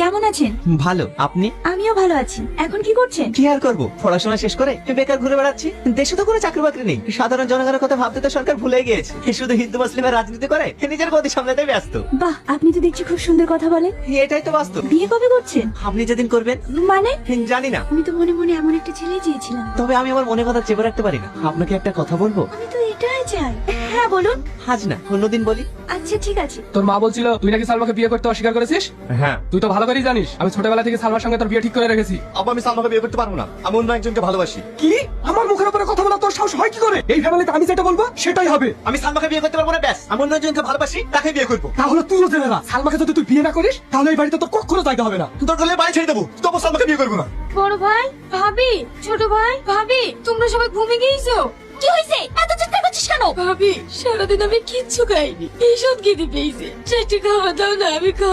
কেমন আছেন? ভালো, আপনি? আমিও ভালো আছি। এখন কি করছেন? কি আর করবো, পড়াশোনা শেষ করে বেকার ঘুরে বেড়াচ্ছি। দেশে তো কোনো চাকরি বাকরি নেই, সাধারণ জনগণের কথা ভাবতে তো সরকার ভুলে গিয়েছে। শুধু হিন্দু মুসলিমের রাজনীতি করে নিজের গতি সামলাতে ব্যস্ত। বাহ, আপনি তো দেখছি খুব সুন্দর কথা বলেন। এটাই তো বাস্তব। বিয়ে কবে করছেন? আপনি যেদিন করবেন। মানে? জানি না, আমি তো মনে মনে এমন একটা ছেলে চেয়েছিলাম। তবে আমি আমার মনে কথা চেপে রাখতে পারি না। আপনাকে একটা কথা বলবো? আমি তো এটাই চাই। হ্যাঁ বলুন। আজ না, অন্যদিন বলি। আচ্ছা ঠিক আছে। তোর মা বলছিল তুই নাকি সালমাকে বিয়ে করতে অস্বীকার করেছিস। হ্যাঁ তুই তো ভালো করেই জানিস আমি ছোটবেলা থেকে সালমার সঙ্গে তোর বিয়ে ঠিক করে রেখেছি। আব্বা, আমি সালমাকে বিয়ে করতে পারবো না। আমি অন্য একজনকে ভালোবাসি। কি? আমার মুখের উপরে কথা বলা তোর সাহস হয় কি করে? এই ফ্যামিলিতে আমি যেটা বলবো সেটাই হবে। আমি সালমাকে বিয়ে করতে পারবো না, ব্যাস। আমি অন্য একজনকে ভালোবাসি, তাকে বিয়ে করবো। তাহলে তুইও জেনে না, সালমাকে যদি তুই বিয়ে না করিস তাহলে এই বাড়িতে তোর কখনো জায়গা হবে না। তোর গলে বাড়ি ছেড়ে দেবো, তবু সালমাকে বিয়ে করবো না। বড় ভাই, ভাবি, ছোট ভাই, ভাবি, তোমরা সবাই ঘুমিয়ে গিয়েছো? কি হয়েছে? এত চিৎকার করছিস কেন? ভাবি, সারাদিন আমি কিচ্ছু খাইনি, ভীষণ খিদে পেয়েছে। চারটে খাবার দাও না, আমি